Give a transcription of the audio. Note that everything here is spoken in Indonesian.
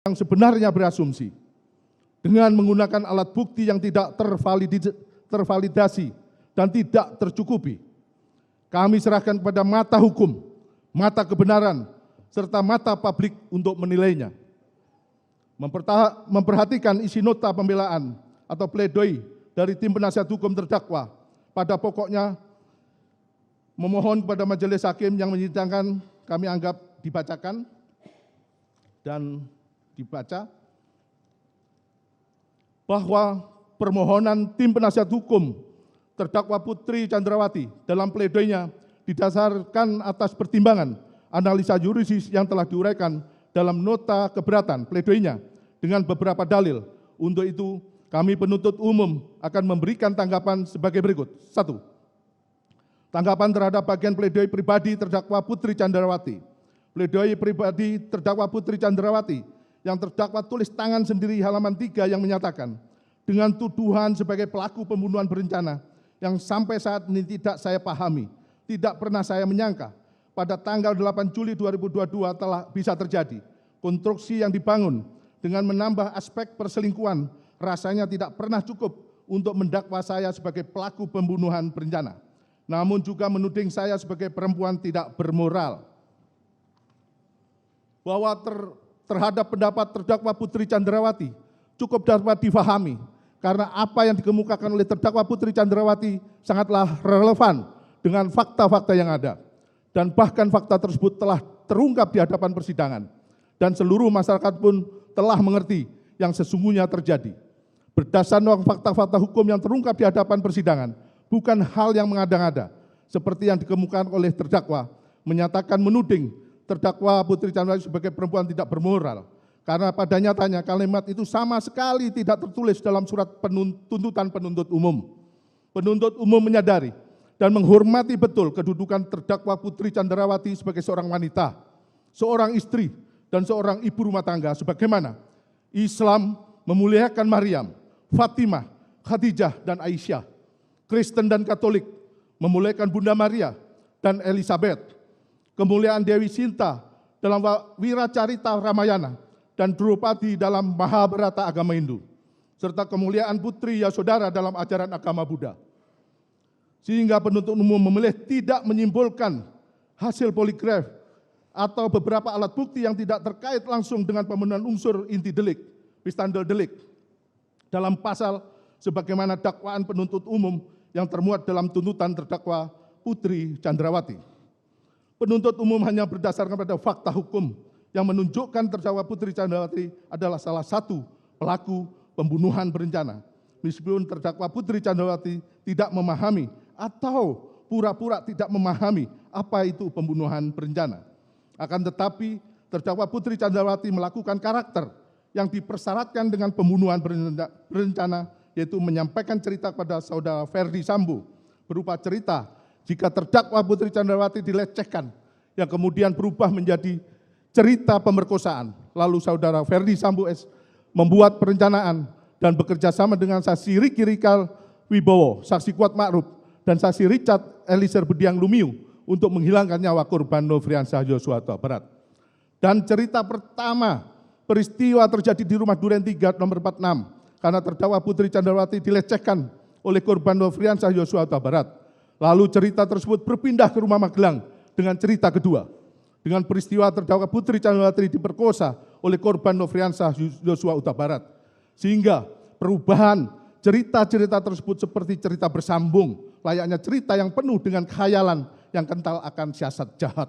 yang sebenarnya berasumsi dengan menggunakan alat bukti yang tidak tervalidasi dan tidak tercukupi. Kami serahkan kepada mata hukum, mata kebenaran, serta mata publik untuk menilainya. Memperhatikan isi nota pembelaan atau pledoi dari tim penasihat hukum terdakwa, pada pokoknya memohon kepada majelis hakim yang menyidangkan kami anggap dibacakan dan dibaca bahwa permohonan tim penasihat hukum terdakwa Putri Chandrawati dalam pledoinya didasarkan atas pertimbangan analisa yuridis yang telah diuraikan dalam nota keberatan pledoinya dengan beberapa dalil. Untuk itu, kami penuntut umum akan memberikan tanggapan sebagai berikut. 1. Tanggapan terhadap bagian pledoi pribadi terdakwa Putri Chandrawati. Pledoi pribadi terdakwa Putri Chandrawati yang terdakwa tulis tangan sendiri halaman 3 yang menyatakan, dengan tuduhan sebagai pelaku pembunuhan berencana yang sampai saat ini tidak saya pahami, tidak pernah saya menyangka pada tanggal 8 Juli 2022 telah bisa terjadi. Konstruksi yang dibangun dengan menambah aspek perselingkuhan rasanya tidak pernah cukup untuk mendakwa saya sebagai pelaku pembunuhan berencana, namun juga menuding saya sebagai perempuan tidak bermoral. Bahwa terhadap pendapat terdakwa Putri Chandrawati cukup dapat difahami karena apa yang dikemukakan oleh terdakwa Putri Chandrawati sangatlah relevan dengan fakta-fakta yang ada, dan bahkan fakta tersebut telah terungkap di hadapan persidangan dan seluruh masyarakat pun telah mengerti yang sesungguhnya terjadi. Berdasarkan fakta-fakta hukum yang terungkap di hadapan persidangan, bukan hal yang mengada-ngada seperti yang dikemukakan oleh terdakwa menyatakan menuding terdakwa Putri Chandrawati sebagai perempuan tidak bermoral, karena pada nyatanya kalimat itu sama sekali tidak tertulis dalam surat tuntutan penuntut umum. Penuntut umum menyadari dan menghormati betul kedudukan terdakwa Putri Chandrawati sebagai seorang wanita, seorang istri, dan seorang ibu rumah tangga, sebagaimana Islam memuliakan Maryam, Fatimah, Khadijah, dan Aisyah. Kristen dan Katolik memuliakan Bunda Maria dan Elizabeth. Kemuliaan Dewi Sinta dalam Wiracarita Ramayana dan Drupadi dalam Mahabharata agama Hindu, serta kemuliaan Putri Yasodhara dalam ajaran agama Buddha. Sehingga penuntut umum memilih tidak menyimpulkan hasil poligraf atau beberapa alat bukti yang tidak terkait langsung dengan pemenuhan unsur inti delik, pistandel delik, dalam pasal sebagaimana dakwaan penuntut umum yang termuat dalam tuntutan terdakwa Putri Chandrawati. Penuntut umum hanya berdasarkan pada fakta hukum yang menunjukkan terdakwa Putri Chandrawati adalah salah satu pelaku pembunuhan berencana. Meskipun terdakwa Putri Chandrawati tidak memahami atau pura-pura tidak memahami apa itu pembunuhan berencana. Akan tetapi terdakwa Putri Chandrawati melakukan karakter yang dipersyaratkan dengan pembunuhan berencana, yaitu menyampaikan cerita kepada saudara Ferdi Sambo berupa cerita jika terdakwa Putri Chandrawati dilecehkan yang kemudian berubah menjadi cerita pemerkosaan. Lalu saudara Ferdi Sambo S membuat perencanaan dan bekerja sama dengan saksi Riki Rizal Wibowo, saksi Kuat Ma'ruf, dan saksi Richard Eliezer Budiang Lumiu untuk menghilangkan nyawa korban Nofriansah Yosua Huta Barat. Dan cerita pertama, peristiwa terjadi di rumah Duren 3 nomor 46 karena terdakwa Putri Chandrawati dilecehkan oleh korban Nofriansah Yosua Huta Barat. Lalu cerita tersebut berpindah ke rumah Magelang dengan cerita kedua, dengan peristiwa terdakwa Putri Chandrawati diperkosa oleh korban Nofriansah Yosua Huta Barat. Sehingga perubahan cerita-cerita tersebut seperti cerita bersambung, layaknya cerita yang penuh dengan khayalan yang kental akan siasat jahat.